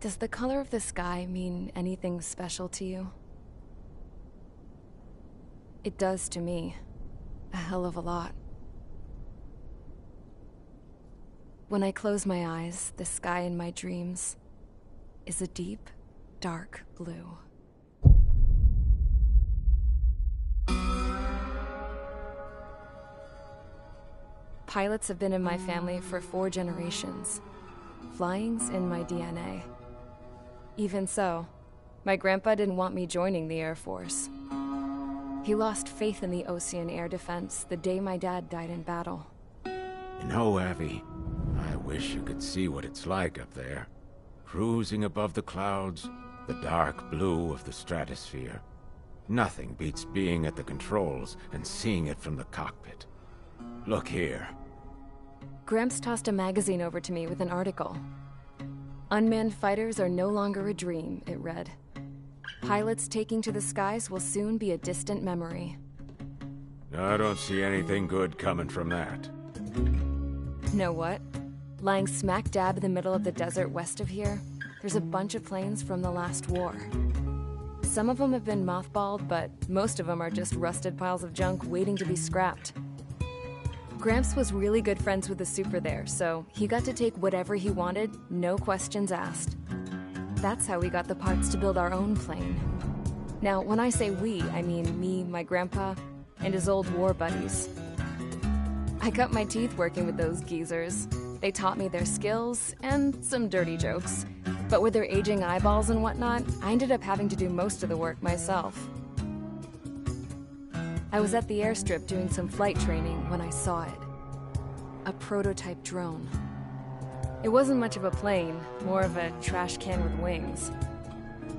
Does the color of the sky mean anything special to you? It does to me. A hell of a lot. When I close my eyes, the sky in my dreams is a deep, dark blue. Pilots have been in my family for 4 generations. Flying's in my DNA. Even so, my grandpa didn't want me joining the Air Force. He lost faith in the Osean air defense the day my dad died in battle. You know, Abby, I wish you could see what it's like up there. Cruising above the clouds, the dark blue of the stratosphere. Nothing beats being at the controls and seeing it from the cockpit. Look here. Gramps tossed a magazine over to me with an article. Unmanned fighters are no longer a dream, it read. Pilots taking to the skies will soon be a distant memory. I don't see anything good coming from that. Know what? Lying smack dab in the middle of the desert west of here, there's a bunch of planes from the last war. Some of them have been mothballed, but most of them are just rusted piles of junk waiting to be scrapped. Gramps was really good friends with the super there, so he got to take whatever he wanted, no questions asked. That's how we got the parts to build our own plane. Now, when I say we, I mean me, my grandpa, and his old war buddies. I cut my teeth working with those geezers. They taught me their skills, and some dirty jokes. But with their aging eyeballs and whatnot, I ended up having to do most of the work myself. I was at the airstrip doing some flight training when I saw it. A prototype drone. It wasn't much of a plane, more of a trash can with wings.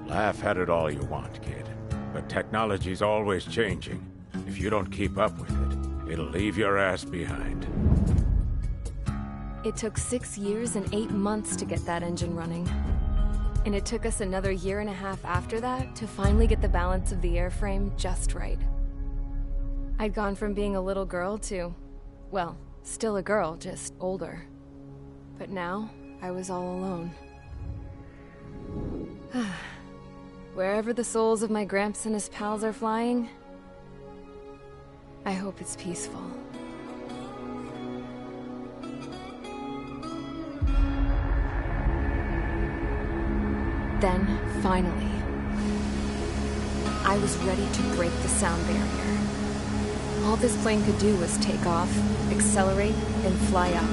Laugh at it all you want, kid. But technology's always changing. If you don't keep up with it, it'll leave your ass behind. It took 6 years and 8 months to get that engine running. And it took us another 1.5 years after that to finally get the balance of the airframe just right. I'd gone from being a little girl to, well, still a girl, just older. But now, I was all alone. Wherever the souls of my Gramps and his pals are flying, I hope it's peaceful. Then, finally, I was ready to break the sound barrier. All this plane could do was take off, accelerate, and fly up.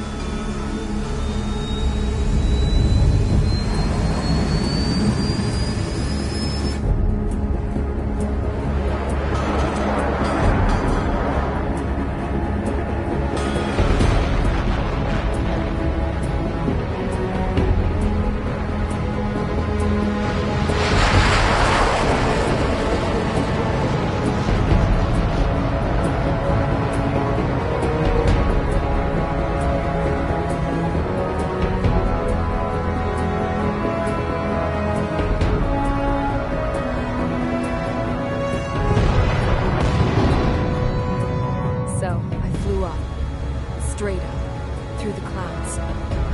Straight up, through the clouds,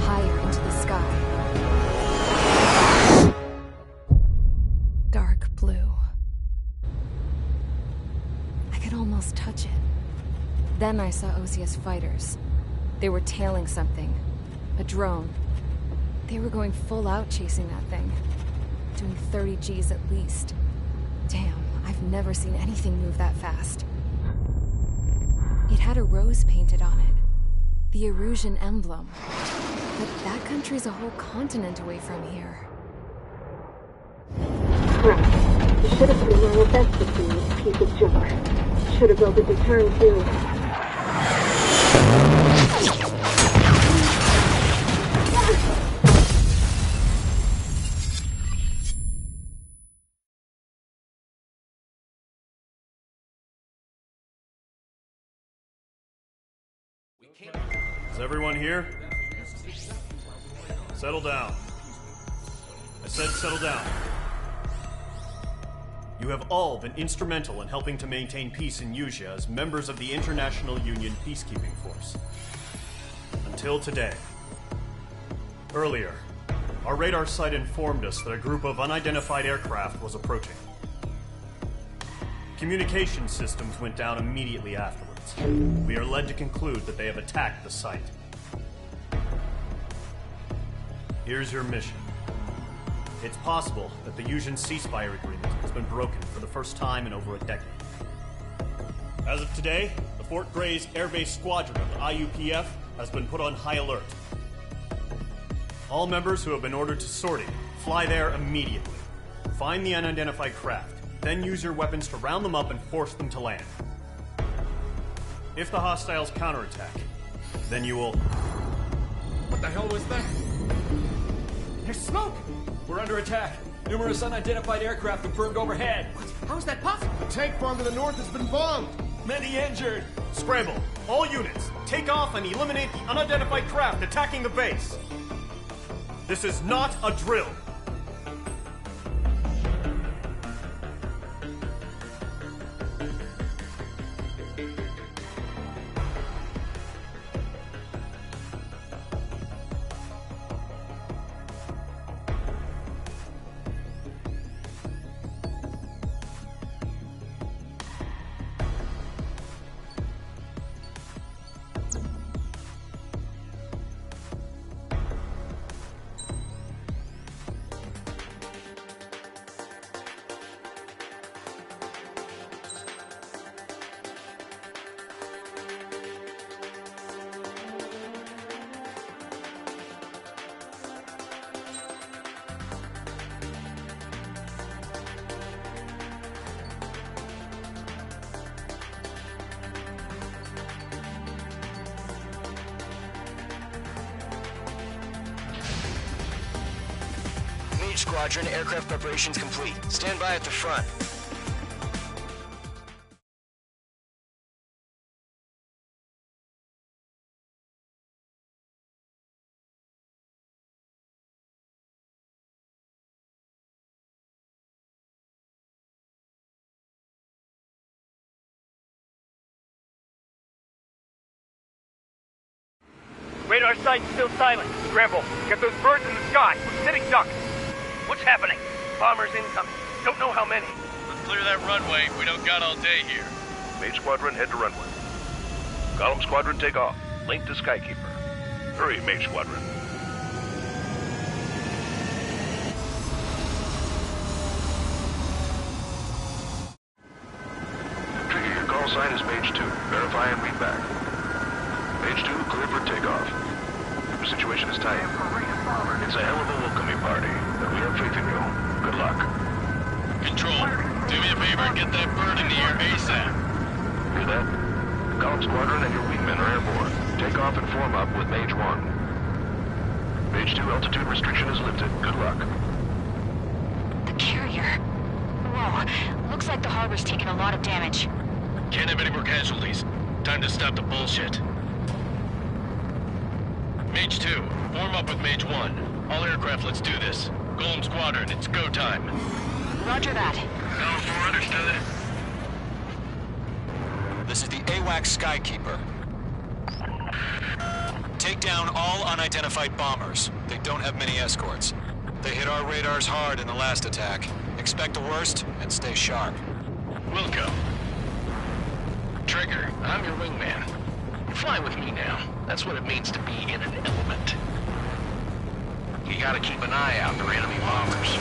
higher into the sky. Dark blue. I could almost touch it. Then I saw Osia's fighters. They were tailing something. A drone. They were going full out chasing that thing. Doing 30 Gs at least. Damn, I've never seen anything move that fast. It had a rose painted on it. The Erusian emblem. But that country's a whole continent away from here. Right. You should have been more invested in this piece of junk. Should have built a deterrent too. Is everyone here? Settle down. I said settle down. You have all been instrumental in helping to maintain peace in Usea as members of the International Union Peacekeeping Force. Until today. Earlier, Our radar site informed us that a group of unidentified aircraft was approaching. Communication systems went down immediately afterwards. We are led to conclude that they have attacked the site. Here's your mission. It's possible that the Yuzhan ceasefire agreement has been broken for the first time in over a decade. As of today, the Fort Grays Air Base Squadron of the IUPF has been put on high alert. All members who have been ordered to sortie, fly there immediately. Find the unidentified craft, then use your weapons to round them up and force them to land. If the hostiles counterattack, then you will... What the hell was that? There's smoke! We're under attack. Numerous unidentified aircraft confirmed overhead. What? How is that possible? The tank farm to the north has been bombed. Many injured. Scramble! All units, take off and eliminate the unidentified craft attacking the base. This is not a drill. Squadron, aircraft preparations complete. Stand by at the front. Radar site's still silent. Scramble. Get those birds in the sky. We're sitting ducks. What's happening? Bombers incoming. Don't know how many. Let's clear that runway. We don't got all day here. Mage Squadron, head to runway. Column Squadron, take off. Link to Skykeeper. Hurry, Mage Squadron. Trigger, your call sign is Mage 2. Verify and read back. Mage 2, clear for takeoff. The situation is tight. It's a hell of a welcoming party, but we have faith in you. Good luck. Control, do me a favor and get that bird in the air ASAP. Hear that? Column Squadron and your wingmen are airborne. Take off and form up with Mage 1. Mage 2, altitude restriction is lifted. Good luck. The carrier. Whoa, looks like the harbor's taken a lot of damage. Can't have any more casualties. Time to stop the bullshit. Mage 2, form up with Mage 1. All aircraft, let's do this. Golem Squadron, it's go time. Roger that. Column 4, understood. This is the AWACS Skykeeper. Take down all unidentified bombers. They don't have many escorts. They hit our radars hard in the last attack. Expect the worst and stay sharp. Wilco. Trigger, I'm your wingman. Fly with me now. That's what it means to be in an element. You gotta keep an eye out for enemy bombers.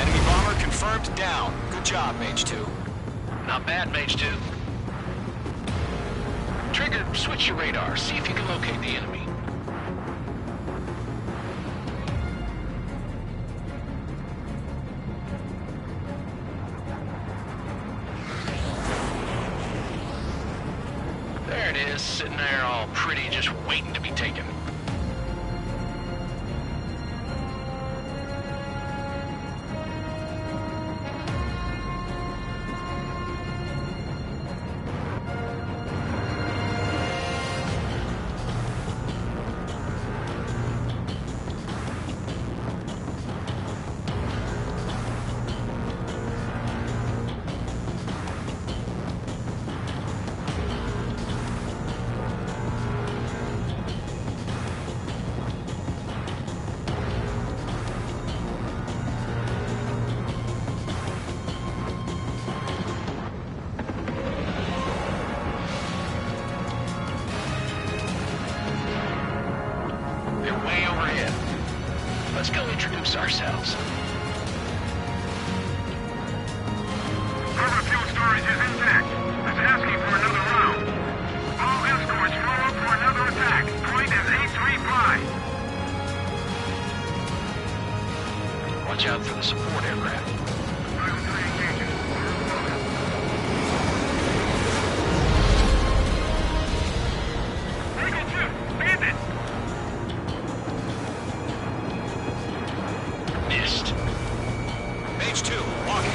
Enemy bomber confirmed down. Good job, Mage 2. Not bad, Mage 2. Trigger, switch your radar. See if you can locate the enemy. There it is, sitting there all pretty, just waiting to be taken. let's go introduce ourselves. Harbor fuel storage is intact. It's asking for another round. All escorts follow up for another attack. Point is 835. Watch out for the support aircraft. Missed. Mage 2, walking.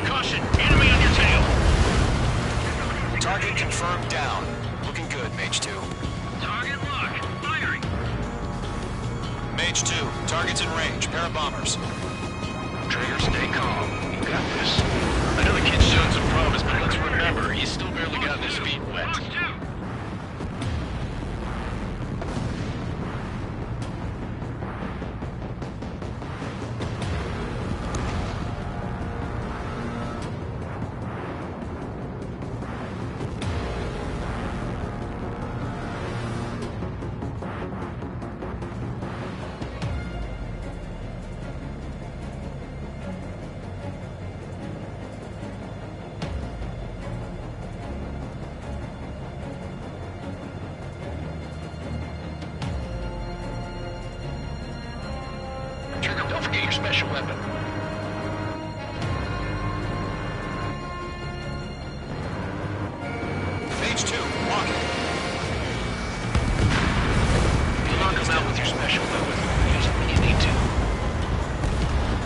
Caution, enemy on your tail. Target confirmed down. Looking good, Mage 2. Target locked. Firing. Mage 2, target's in range. Pair of bombers. Traeger, stay calm. You got this. I know the kid's shown some promise, but let's remember, he's still barely gotten his feet wet. Trigger, don't forget your special weapon. Mage 2, walking. You knock him out with your special weapon. Use it when you need to.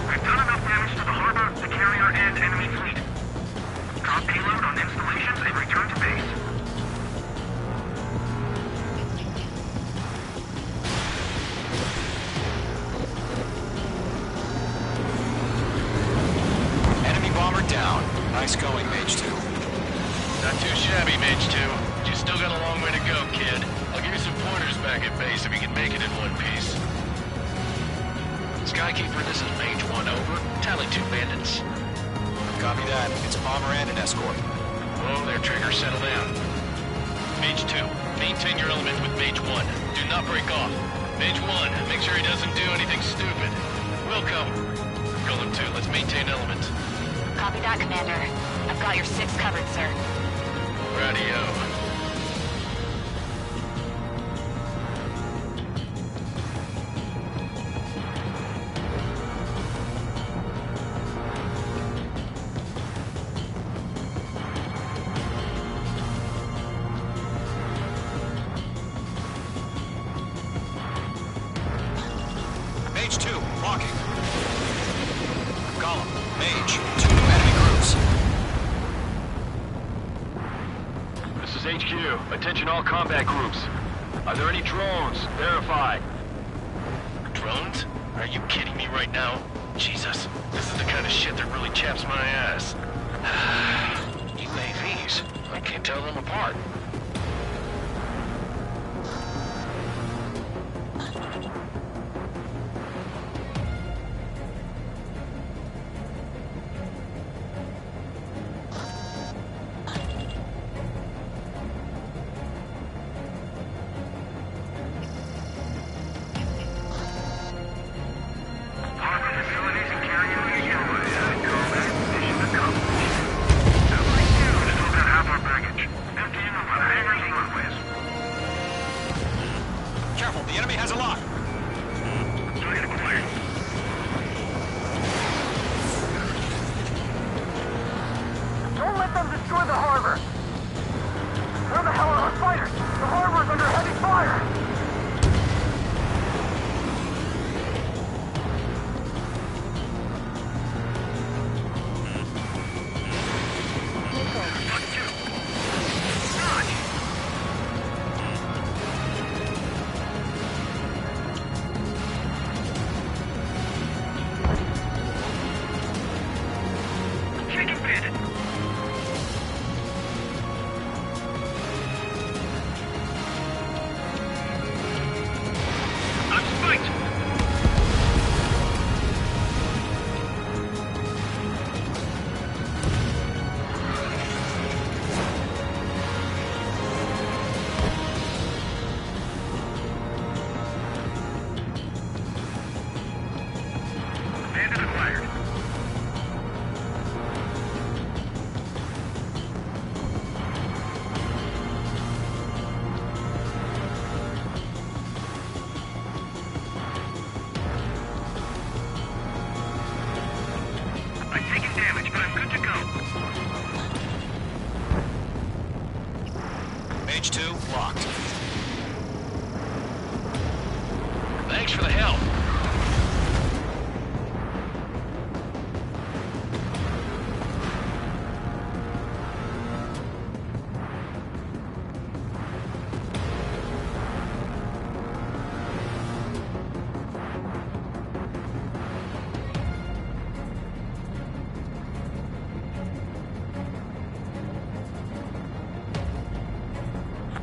We've done enough damage to the harbor, the carrier, and enemy fleet. Drop payload on installations and return to base. Enemy bomber down. Nice going, Mage 2. Not too shabby, Mage 2. But you still got a long way to go, kid. I'll give you some pointers back at base if you can make it in one piece. Skykeeper, this is Mage 1, over. Tally 2 bandits. Copy that. It's a bomber and an escort. Whoa there, Trigger, settle down. Mage 2, maintain your element with Mage 1. Do not break off. Mage 1, make sure he doesn't do anything stupid. We'll cover. Golem 2, let's maintain element. Copy that, Commander. I've got your 6 covered, sir. Radio. Mage 2, walking. Column, Mage, 2 enemy groups. This is HQ. Attention all combat groups. Are there any drones? Verify. Drones? Are you kidding me right now? Jesus, this is the kind of shit that really chaps my ass. UAVs? I can't tell them apart. Careful, the enemy has a lock. Don't let them destroy the harbor! Where the hell are our fighters? The harbor's under heavy fire! Mage 2, locked. Thanks for the help.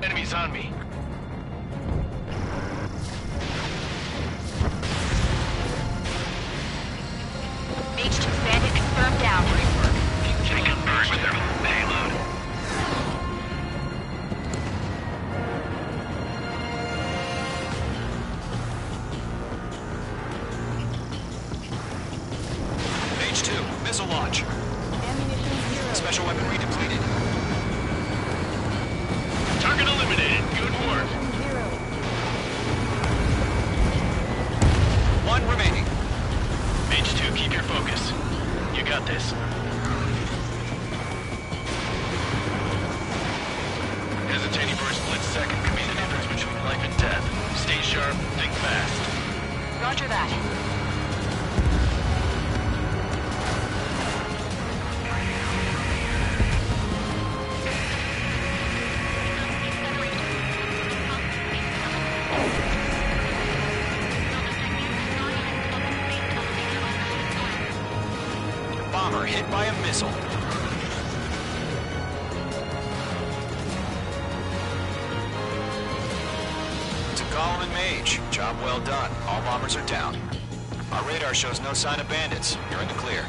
Enemies on me. Mage 2 bandit confirmed down. They can burn with their payload. Mage 2, missile launch. Special weaponry depleted. Target eliminated. Good work. One remaining. Mage 2, keep your focus. You got this. Hesitating for a split second could be the difference between life and death. Stay sharp, think fast. Roger that. Bomber hit by a missile. To Golem and Mage, job well done. All bombers are down. Our radar shows no sign of bandits. You're in the clear.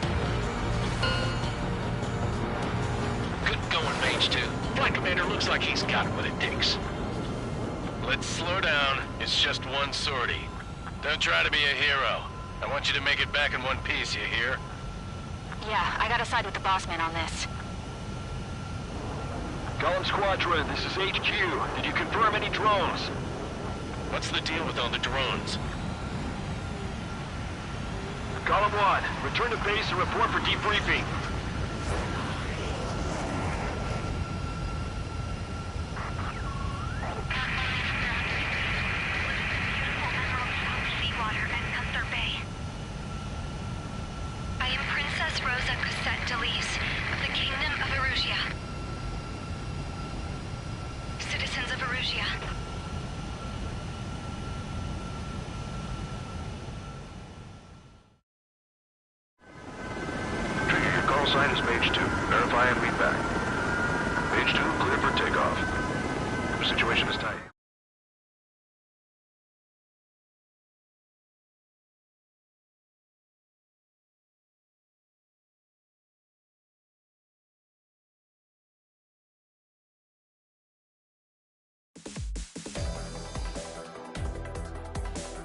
Good going, Mage 2. Flight Commander looks like he's got what it takes. Let's slow down. It's just one sortie. Don't try to be a hero. I want you to make it back in one piece, you hear? Yeah, I gotta side with the boss man on this. Golem Squadron, this is HQ. Did you confirm any drones? What's the deal with all the drones? Golem 1, return to base and report for debriefing. Seawater and Gunther Bay. I am Princess Rosa Cosette Delise of the Kingdom of Erusia. Citizens of Erusia. Trigger, your call sign is Mage 2. Verify and read back. Mage 2, clear for takeoff. The situation is tight.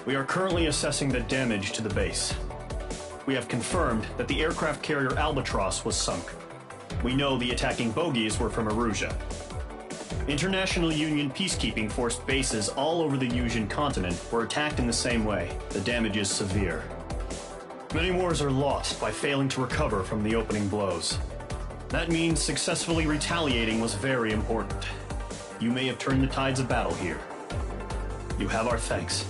We are currently assessing the damage to the base. We have confirmed that the aircraft carrier Albatross was sunk. We know the attacking bogies were from Erusia. International Union peacekeeping force bases all over the Yusian continent were attacked in the same way. The damage is severe. Many wars are lost by failing to recover from the opening blows. That means successfully retaliating was very important. You may have turned the tides of battle here. You have our thanks.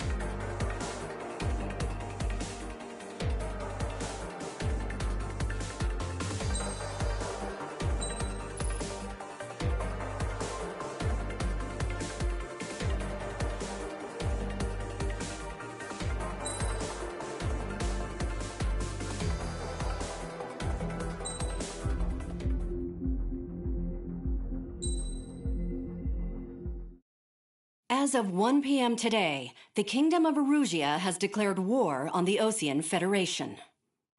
As of 1 p.m. today, the Kingdom of Erusia has declared war on the Osean Federation.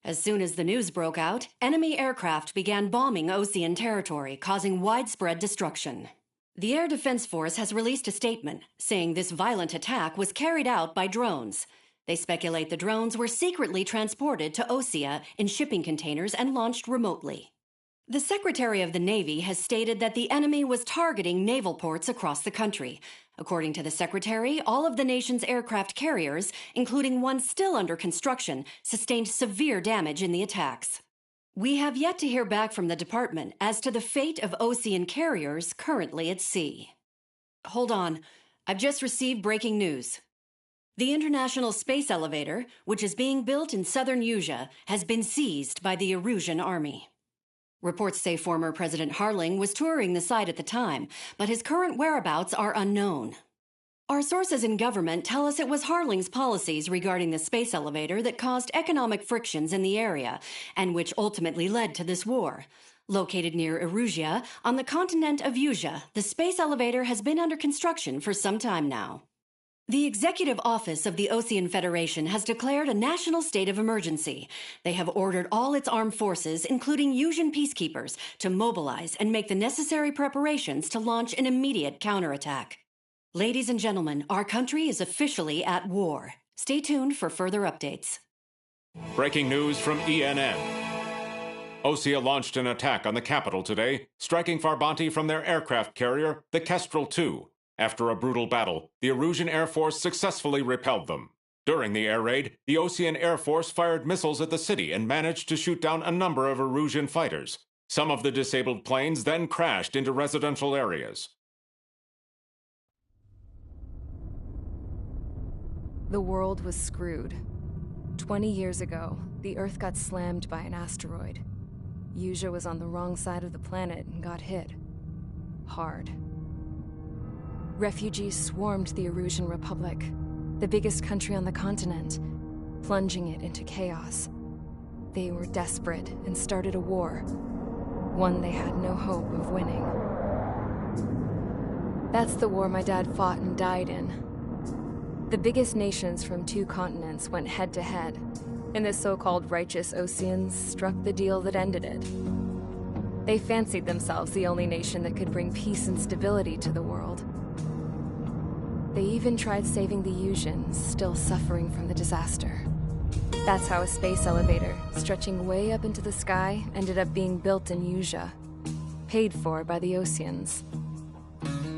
As soon as the news broke out, enemy aircraft began bombing Osean territory, causing widespread destruction. The Air Defense Force has released a statement saying this violent attack was carried out by drones. They speculate the drones were secretly transported to Osea in shipping containers and launched remotely. The Secretary of the Navy has stated that the enemy was targeting naval ports across the country. According to the Secretary, all of the nation's aircraft carriers, including one still under construction, sustained severe damage in the attacks. We have yet to hear back from the department as to the fate of Osean carriers currently at sea. hold on. I've just received breaking news. The International Space Elevator, which is being built in southern Usea, has been seized by the Erusian army. Reports say former President Harling was touring the site at the time, but his current whereabouts are unknown. Our sources in government tell us it was Harling's policies regarding the space elevator that caused economic frictions in the area, and which ultimately led to this war. Located near Erusea, on the continent of Usea, the space elevator has been under construction for some time now. The Executive Office of the Osean Federation has declared a national state of emergency. They have ordered all its armed forces, including Usian peacekeepers, to mobilize and make the necessary preparations to launch an immediate counterattack. Ladies and gentlemen, our country is officially at war. Stay tuned for further updates. Breaking news from ENN. Osea launched an attack on the capital today, striking Farbanti from their aircraft carrier, the Kestrel II. After a brutal battle, the Erusian Air Force successfully repelled them. During the air raid, the Osean Air Force fired missiles at the city and managed to shoot down a number of Erusian fighters. Some of the disabled planes then crashed into residential areas. The world was screwed. 20 years ago, the Earth got slammed by an asteroid. Usea was on the wrong side of the planet and got hit. Hard. Refugees swarmed the Erusian Republic, the biggest country on the continent, plunging it into chaos. They were desperate and started a war, one they had no hope of winning. That's the war my dad fought and died in. The biggest nations from 2 continents went head-to-head, and the so-called righteous Oseans struck the deal that ended it. They fancied themselves the only nation that could bring peace and stability to the world. They even tried saving the Usians, still suffering from the disaster. That's how a space elevator, stretching way up into the sky, ended up being built in Usea, paid for by the Oseans.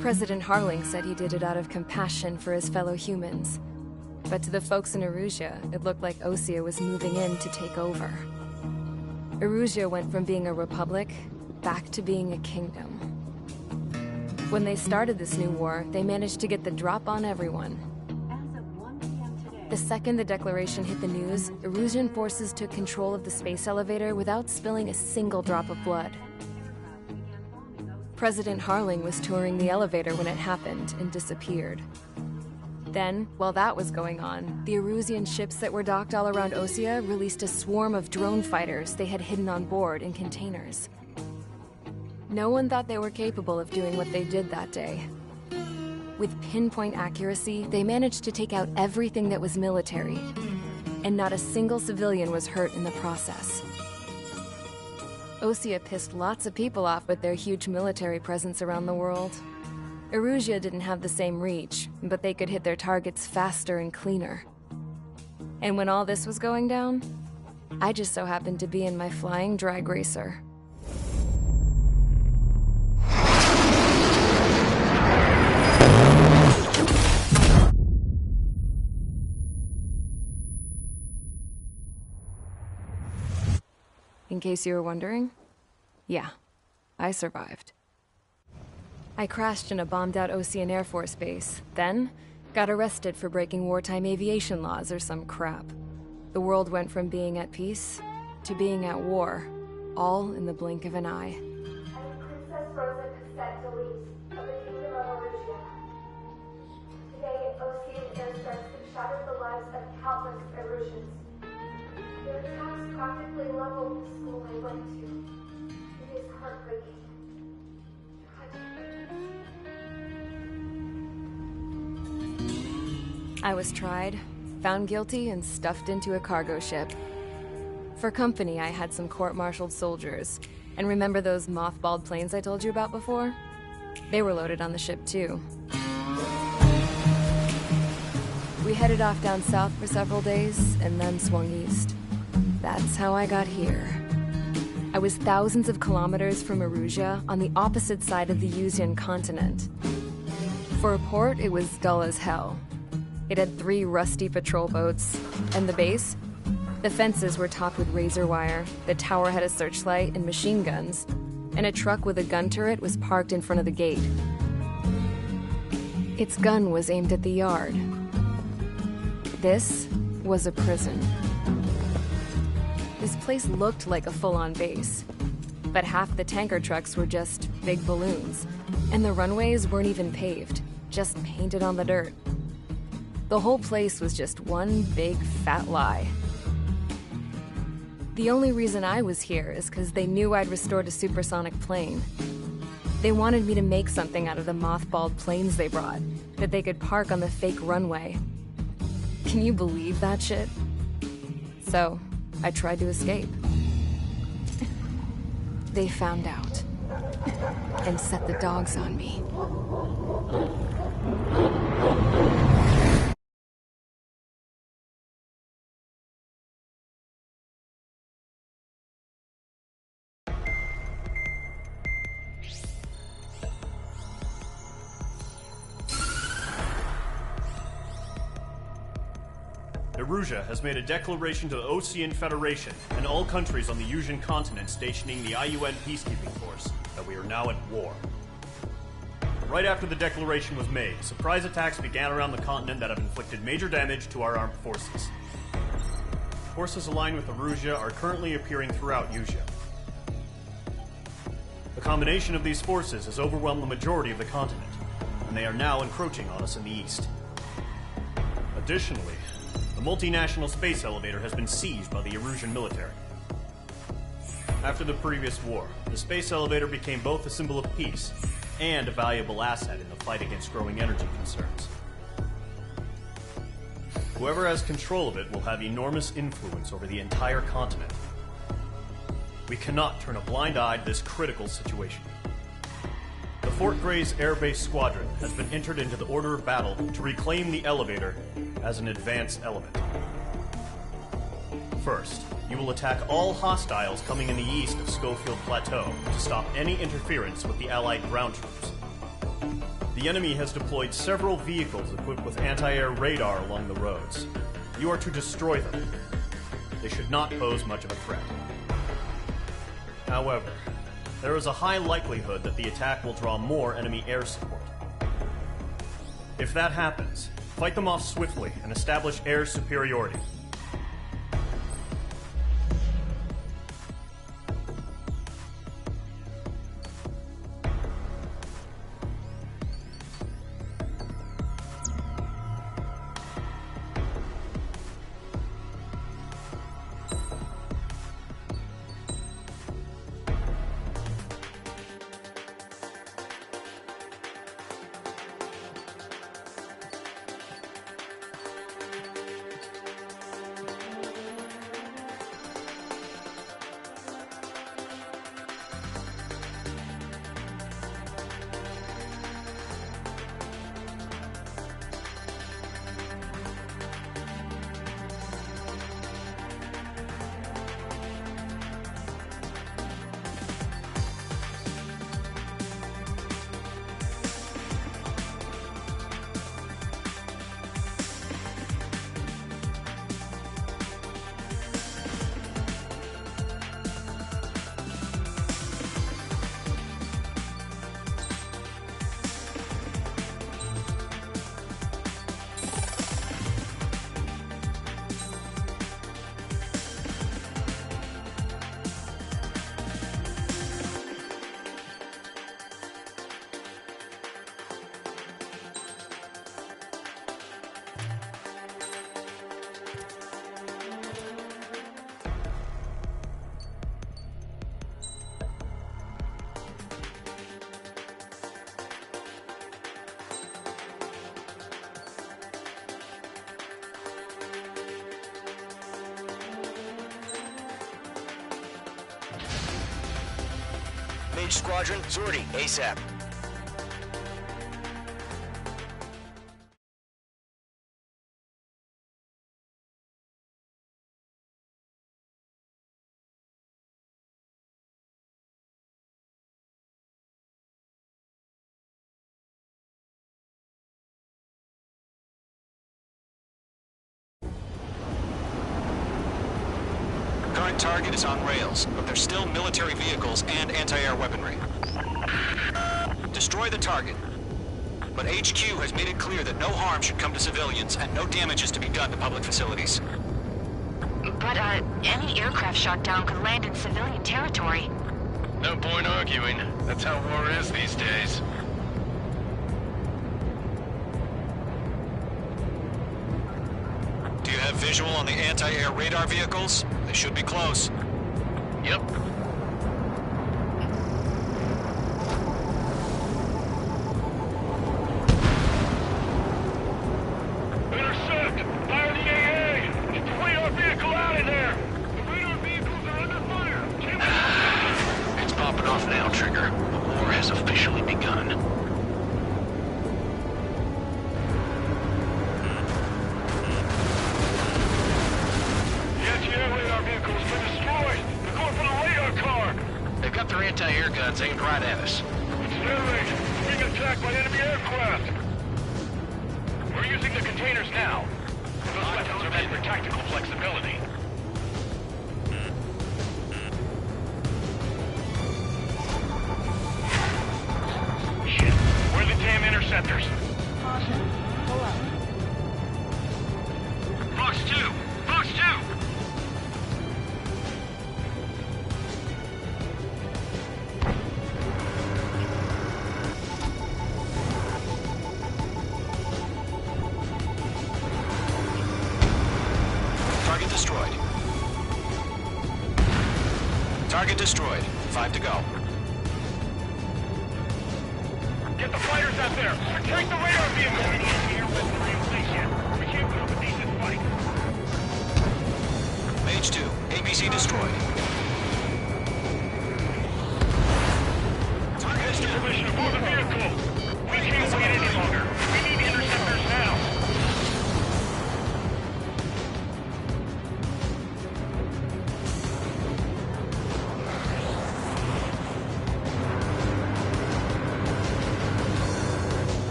President Harling said he did it out of compassion for his fellow humans. But to the folks in Erusea, it looked like Osea was moving in to take over. Erusea went from being a republic back to being a kingdom. When they started this new war, they managed to get the drop on everyone. The second the declaration hit the news, Erusian forces took control of the space elevator without spilling a single drop of blood. President Harling was touring the elevator when it happened and disappeared. Then, while that was going on, the Erusian ships that were docked all around Osea released a swarm of drone fighters they had hidden on board in containers. No one thought they were capable of doing what they did that day. With pinpoint accuracy, they managed to take out everything that was military, and not a single civilian was hurt in the process. Osea pissed lots of people off with their huge military presence around the world. Erusea didn't have the same reach, but they could hit their targets faster and cleaner. And when all this was going down, I just so happened to be in my flying drag racer. In case you were wondering, yeah, I survived. I crashed in a bombed-out Osean Air Force base, then got arrested for breaking wartime aviation laws or some crap. The world went from being at peace to being at war, all in the blink of an eye. Princess Rosa Cassette Delise of the Kingdom of Erusea. Today, Osean airstrikes have shattered the lives of countless Erusians. Their attacks practically leveled the school I went to. It is heartbreaking. I was tried, found guilty, and stuffed into a cargo ship. For company, I had some court-martialed soldiers. And remember those mothballed planes I told you about before? They were loaded on the ship, too. We headed off down south for several days, and then swung east. That's how I got here. I was thousands of kilometers from Erusea, on the opposite side of the Usian continent. For a port, it was dull as hell. It had 3 rusty patrol boats. And the base? The fences were topped with razor wire, the tower had a searchlight and machine guns, and a truck with a gun turret was parked in front of the gate. Its gun was aimed at the yard. This was a prison. This place looked like a full-on base, but half the tanker trucks were just big balloons, and the runways weren't even paved, just painted on the dirt. The whole place was just one big fat lie. The only reason I was here is because they knew I'd restored a supersonic plane. They wanted me to make something out of the mothballed planes they brought, that they could park on the fake runway. Can you believe that shit? So, I tried to escape. They found out, and set the dogs on me. Erusea has made a declaration to the Osean Federation and all countries on the Yusian continent stationing the IUN peacekeeping force that we are now at war. Right after the declaration was made, surprise attacks began around the continent that have inflicted major damage to our armed forces. Forces aligned with Erusea are currently appearing throughout Yusia. The combination of these forces has overwhelmed the majority of the continent, and they are now encroaching on us in the east. Additionally, the multinational space elevator has been seized by the Erusian military. After the previous war, the space elevator became both a symbol of peace and a valuable asset in the fight against growing energy concerns. Whoever has control of it will have enormous influence over the entire continent. We cannot turn a blind eye to this critical situation. The Fort Grays Air Base Squadron has been entered into the order of battle to reclaim the elevator as an advanced element. First, you will attack all hostiles coming in the east of Schofield Plateau to stop any interference with the Allied ground troops. The enemy has deployed several vehicles equipped with anti-air radar along the roads. You are to destroy them. They should not pose much of a threat. However, there is a high likelihood that the attack will draw more enemy air support. If that happens, fight them off swiftly and establish air superiority. Mage Squadron, sortie, ASAP. Current target is on rails, but there's still military vehicles and anti-air weaponry. Destroy the target. but HQ has made it clear that no harm should come to civilians and no damage is to be done to public facilities. But, any aircraft shot down could land in civilian territory. No point arguing. That's how war is these days. Do you have visual on the anti-air radar vehicles? They should be close. Yep. Intercept! Fire the AA! Get the radar vehicle out of there! The radar vehicles are under fire! It's popping off now, Trigger. The war has officially begun. They've got their anti-air guns aimed right at us. We're being attacked by enemy aircraft! We're using the containers now. Those weapons are meant for tactical flexibility. Shit. Where are the damn interceptors? Caution. Pull up. Fox 2! Fox 2! Target destroyed. Target destroyed. 5 to go. Get the fighters out there! Protect the radar vehicle! Any anti-air weaponry in place yet? We can't put up a decent fight. Mage 2. ABC destroyed. Target Mr. Commissioner, move the vehicle! We can't wait any longer. We need interceptors now.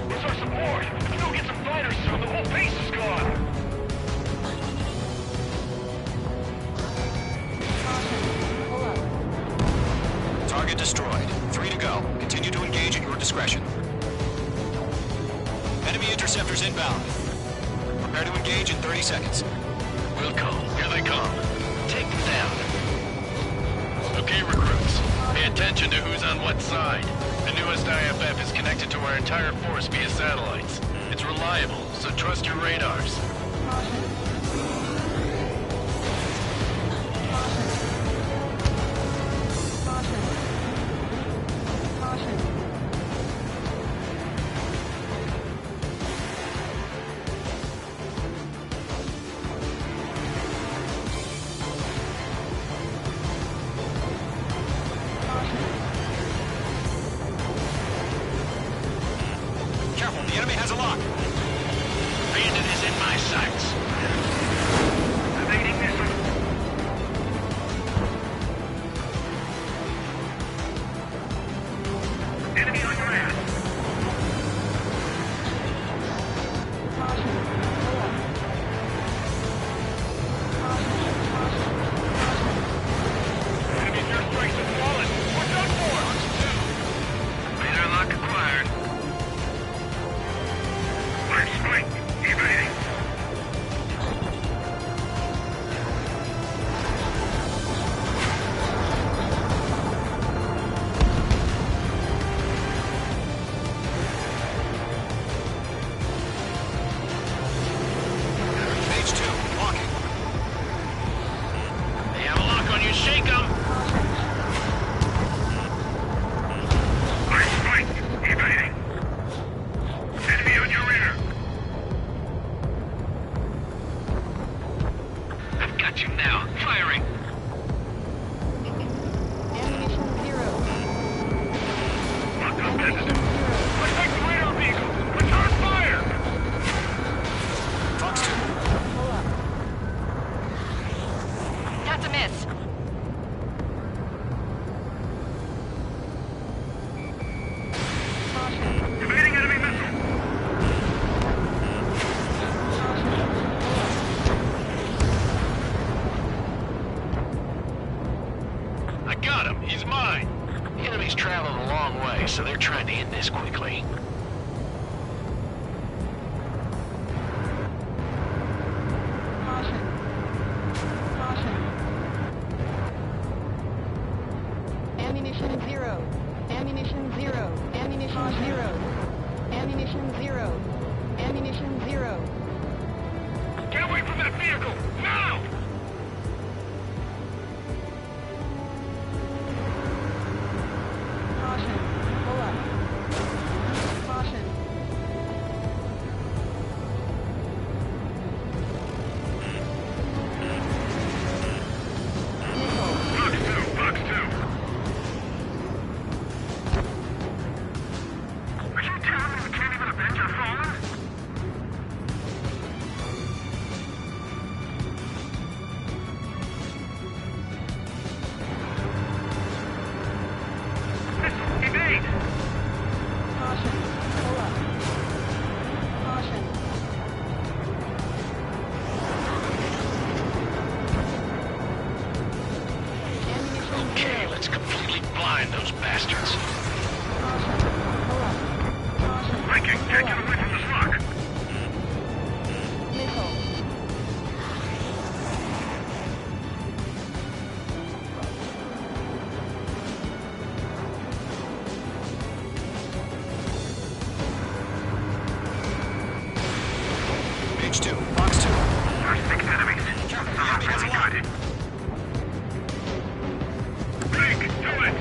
Where's our support? Let's go get some fighters soon. The whole base is gone. Target destroyed. 3 to go. Continue to engage at your discretion. Enemy interceptors inbound. Prepare to engage in 30 seconds. We'll call. Here they come. Take them down. Okay, recruits. Pay attention to who's on what side. The newest IFF is connected to our entire force via satellites. It's reliable, so trust your radars. Careful, the enemy has a lock. Bandit is in my sights. I got him. He's mine. The enemy's traveled a long way, so they're trying to end this quickly. Ammunition zero. Ammunition zero. Ammunition zero. Ammunition zero. Ammunition zero. Get away from that vehicle! Now! Caution. Pull up. Caution. Box 2. Are you telling me we can't even avenge our fallen? Evade! Caution. Pull up. Caution. Okay, let's completely blind those bastards. Ranking, take it away from the slug! Missile. Page 2, Fox 2. There's 6 enemies. Not really good. Blink, do it!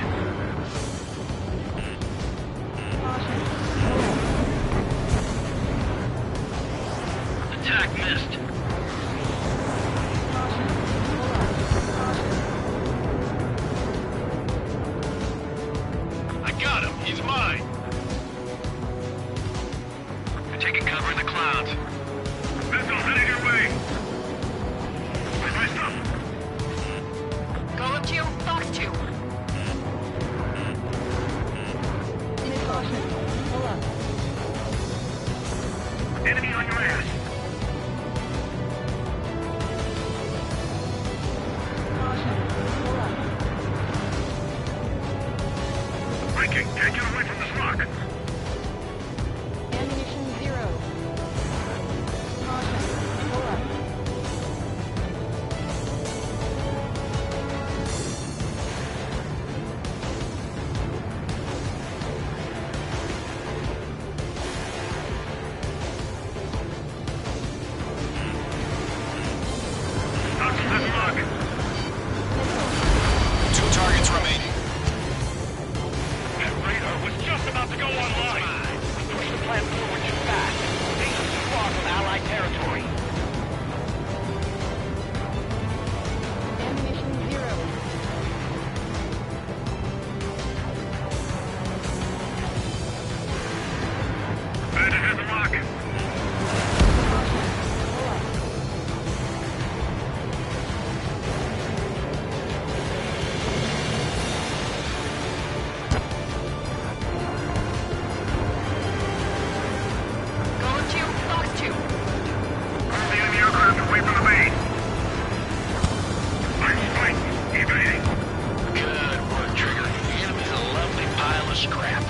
Attack missed. I got him. He's mine. You're taking cover in the clouds. Missile headed your way! Where's my stuff? Golem 2, Fox 2. Caution. Pull up. Enemy on your ass! Caution. Pull up. Ranking, take it away from the slug! Ammunition zero. Caution. Pull up. Not to the slug! 2 targets remaining. That radar was just about to go online! Push the plan forward too fast. These are too far from Allied territory. Ammunition zero. Bandit has a lock! Golem 2, Fox 2. Move the enemy aircraft away from the base! I'm fighting, evading! Good work, Trigger. The enemy's a lovely pile of scrap.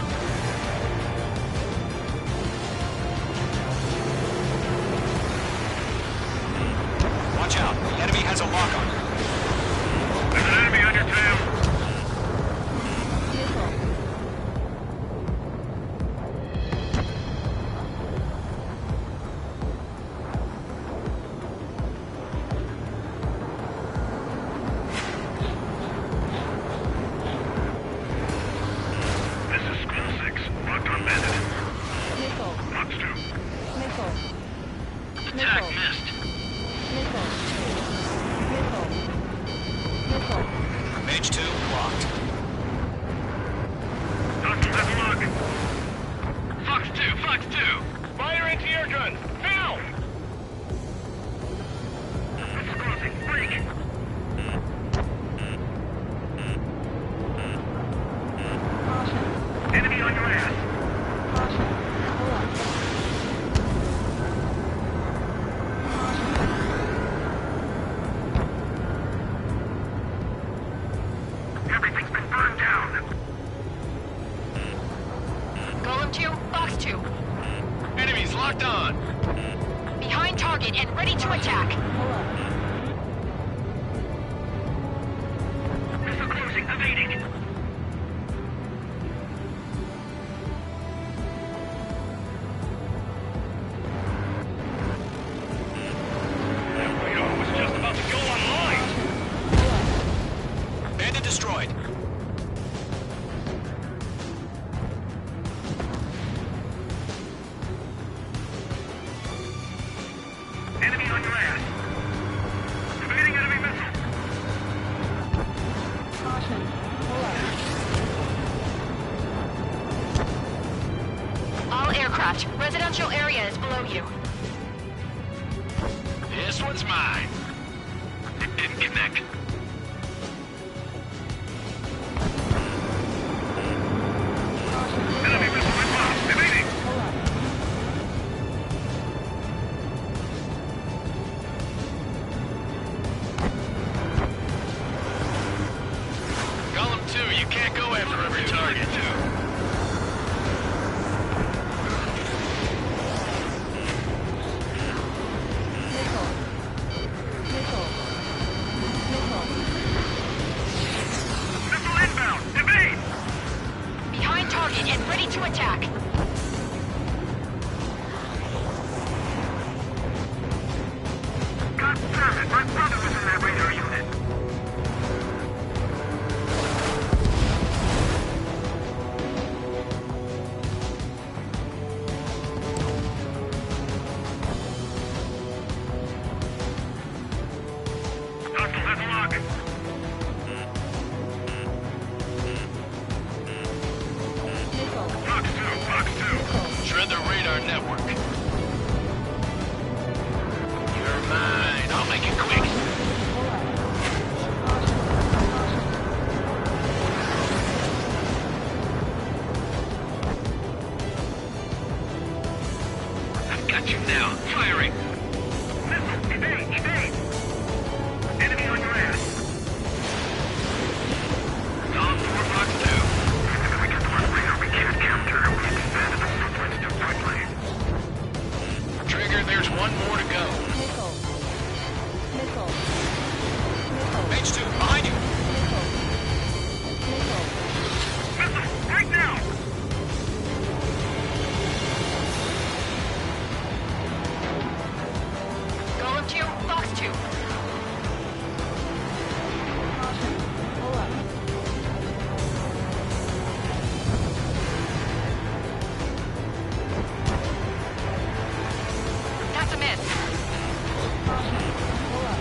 Watch out. The enemy has a lock on you. There's an enemy on your tail! This is Squall 6, locked on Bandit. Missile. Fox 2. Missile. Attack missed. Missile. Missile. Missile. Page 2, locked. Hostiles have a lock! Fox 2, Fox 2. Fire anti-air gun. Now! This is crossing, break! Caution. Enemy on your ass! Caution. Pull up. Everything down. Golem 2, Fox 2. Enemies locked on. Behind target and ready to attack. Missile closing, evading. That radar was just about to go online. Bandit destroyed. Enemy on your ass. Evading enemy missile. Caution. Pull up. All aircraft, residential area is below you. This one's mine. It didn't connect. Enemy missile inbound. Evading. Golem 2, you can't go after every target. Missile. Missile. Missile. Missile inbound. Evade. Behind target and ready to attack. God damn it. My brother was in that radar unit. Hostile has a lock. Missile. Fox 2. Shred the radar network. You're mine. I'll make it quick. Pull up. Caution. I've got you now. Firing. Missile. Evade. Enemy on your ass. Golem 4, Fox 2. If we get one radar we can't capture, we expanded the footprint too quickly. Trigger, there's one more to go. Missile. Missile. Missile. Mage 2, behind you. Missile. Missile. Missile. Right now. Golem 2, Fox 2. Caution. Pull up. That's a miss. Caution. Pull up.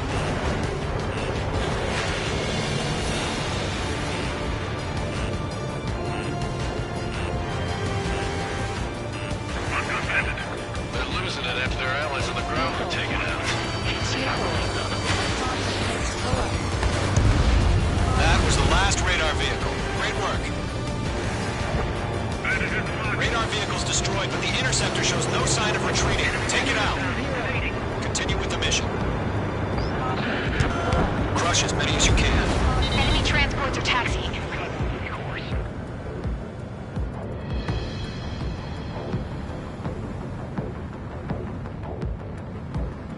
They're losing it after their allies on the ground were taken out. That was the last radar vehicle. Great work. Radar vehicle's destroyed, but the interceptor shows no sign of retreating. Take it out. Continue with the mission. Crush as many as you can. Enemy transports are taxiing.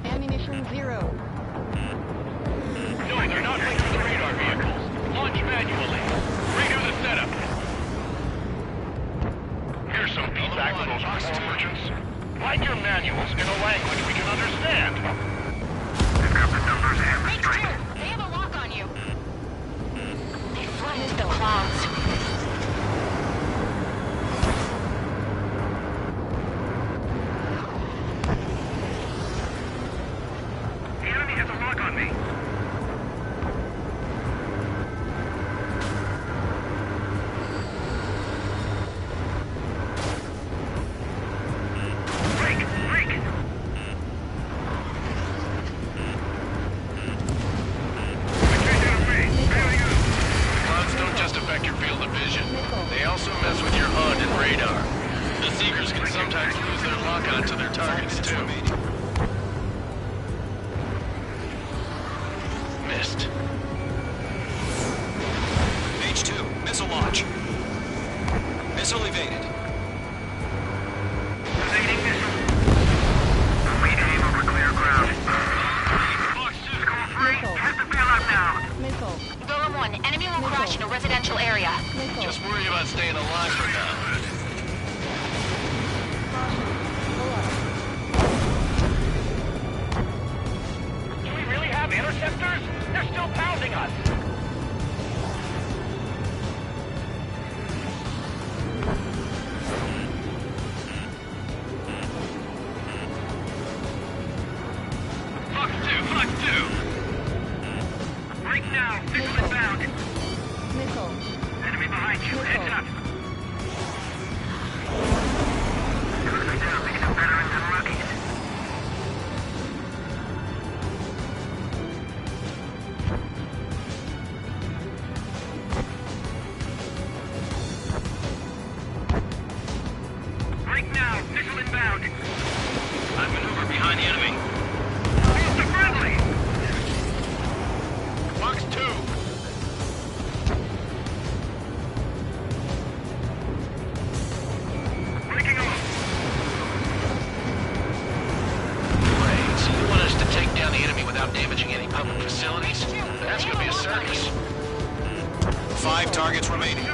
Ammunition 0. No, they're not linked to the radar vehicles. Launch manually. Redo the setup. Here's some feedback from those missile merchants. Write your manuals in a language we can understand. They've got the numbers and the Mage 2, strength. they have a lock on you. They fly into the clouds. The enemy has a lock on me. Break! Clouds don't just affect your field of vision. They also mess with your HUD and radar. The Seekers can sometimes lose their lock-on to their targets, too. Missed. Mage 2, Missile launch. Missile evaded. Evading missile. Maintaining over clear ground. Fox 2's going free. Have to bail out now. Missile. Golem 1, enemy will crash in a residential area. Missile. Just worry about staying alive for now. Do we really have interceptors? They're still pounding us. Fox 2. Break now. Missile inbound. Missile. Enemy behind you. Heads up. Cruising down, picking up veterans and rookies. Break now. Missile inbound. I've maneuvered behind the enemy. It's a friendly. Fox 2. Breaking off. Great. So you want us to take down the enemy without damaging any public facilities? That's gonna be a circus. 5 targets remaining.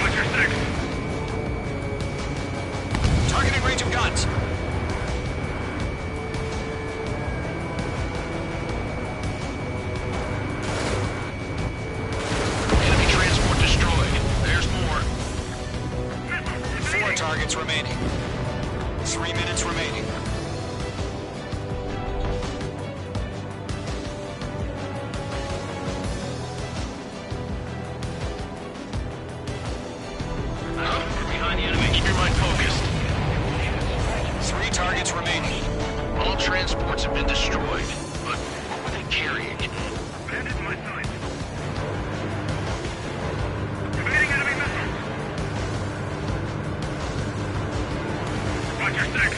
Watch your 6. Targeting range of guns. Enemy transport destroyed. There's more. 4 targets remaining. 3 minutes remaining. We're behind the enemy. Keep your mind focused. 3 targets remaining. All transports have been destroyed. But what were they carrying? Bandit in my sight. Evading enemy missile. Watch your 6.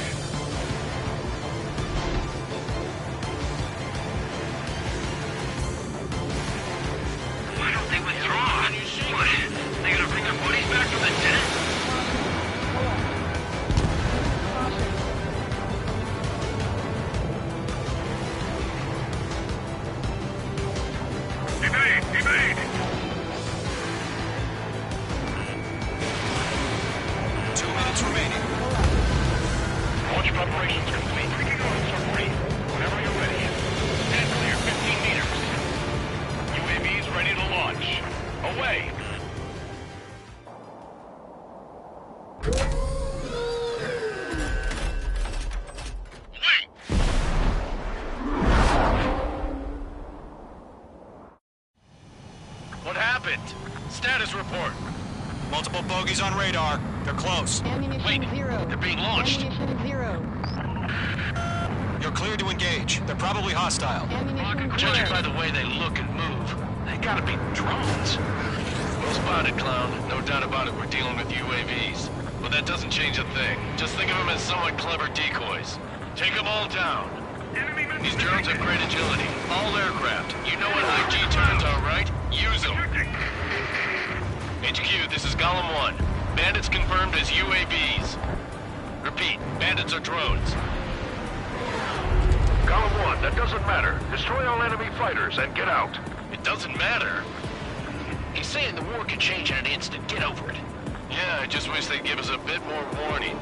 Why don't they withdraw? What? They gonna bring their buddies back from the dead? Evade! 2 minutes remaining. Launch preparations complete. Breaking orders are free. Whenever you're ready. Head clear 15 meters. UAVs ready to launch. Away! What happened? Status report. Multiple bogeys on radar. They're close. Ammunition Wait, 0. they're being launched. Ammunition 0. You're clear to engage. They're probably hostile. Ammunition 0. Judging by the way they look and move, they gotta be drones. Well spotted, clown. No doubt about it, we're dealing with UAVs. But that doesn't change a thing. Just think of them as somewhat clever decoys. Take them all down. These drones have great agility. All aircraft. You know what IG turns are, right? Use them. HQ, this is Golem 1. Bandits confirmed as UAVs. Repeat, bandits are drones. Golem 1, that doesn't matter. Destroy all enemy fighters and get out. It doesn't matter. He's saying the war could change in an instant. Get over it. Yeah, I just wish they'd give us a bit more warning.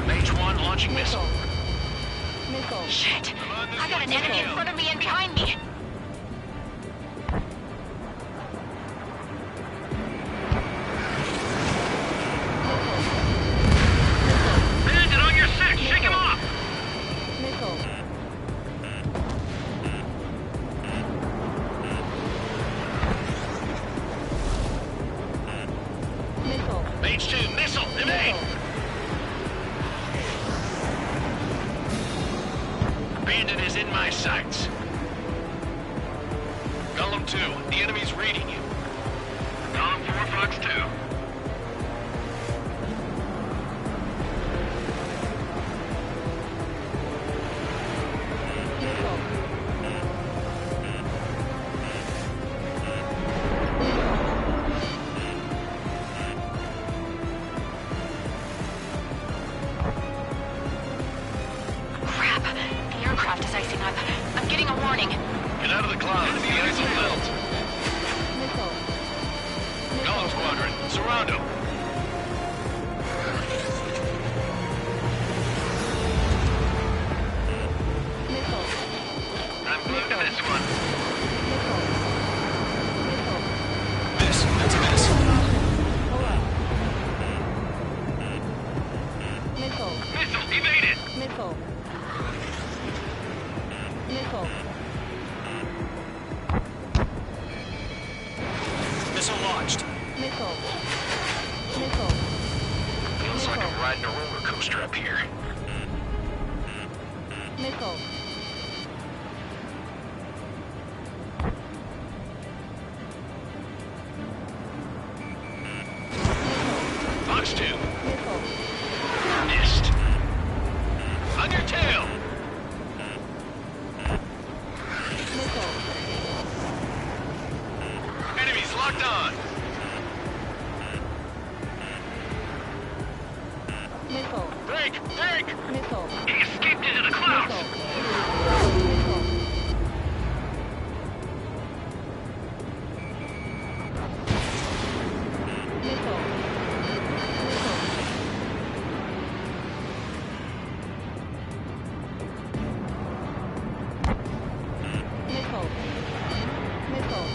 Mage 1 launching missile. Missile. Shit! I got an enemy in front of me and behind me. Bandit on your 6! Shake him off! Missile. Missile. Mage 2, missile, evade! Bandit is in my sights. Golem 2, the enemy's reading you. Golem 4, Fox 2. icing up. I'm getting a warning. Get out of the clouds. The ice will melt. Missile. Golem Squadron, surround them. Missile. I'm glued to this one. Miss. That's a miss. Missile. Missile, evaded. Missile. Missile. Missile launched. Missile. Missile. Feels like I'm riding a roller coaster up here. Missile. Fox 2. Missile. Missed. On your tail. Missile. Enemies locked on. Missile. Break! Break! Missile. He escaped into the clouds. Missile. Missile. Missile.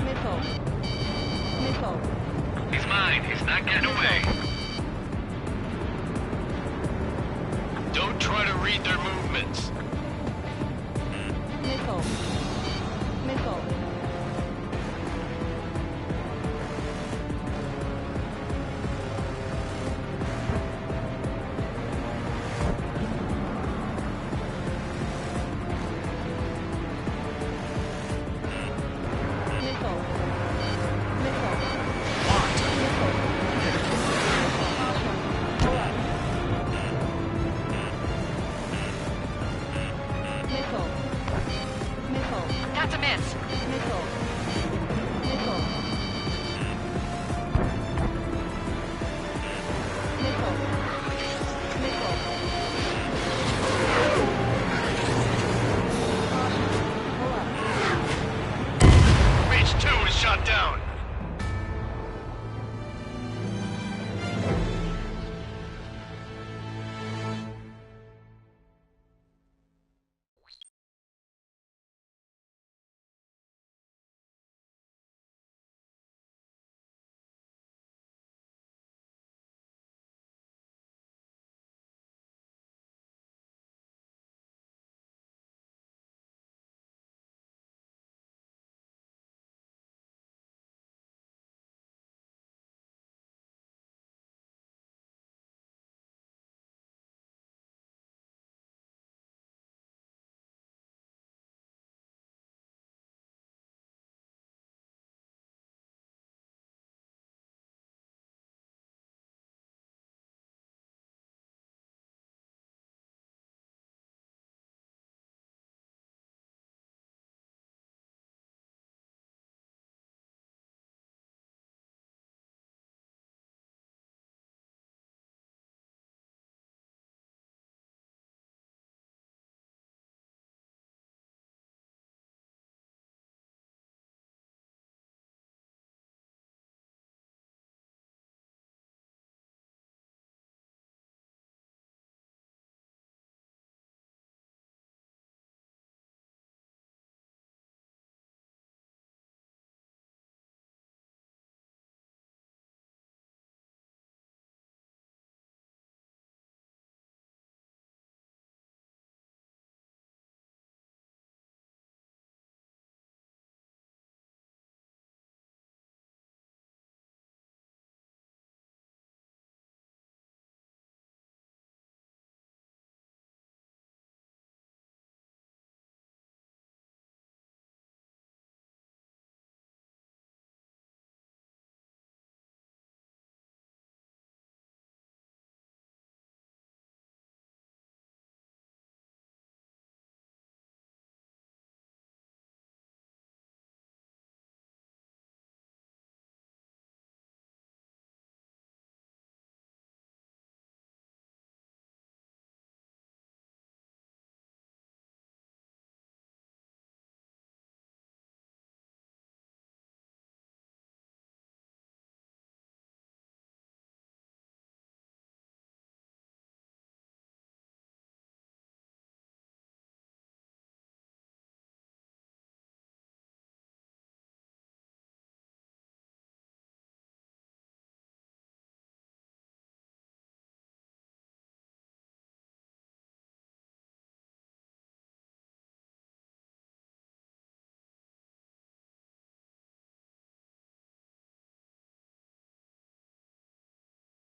Missile. Missile. He's mine. He's not getting away. Don't try to read their movements.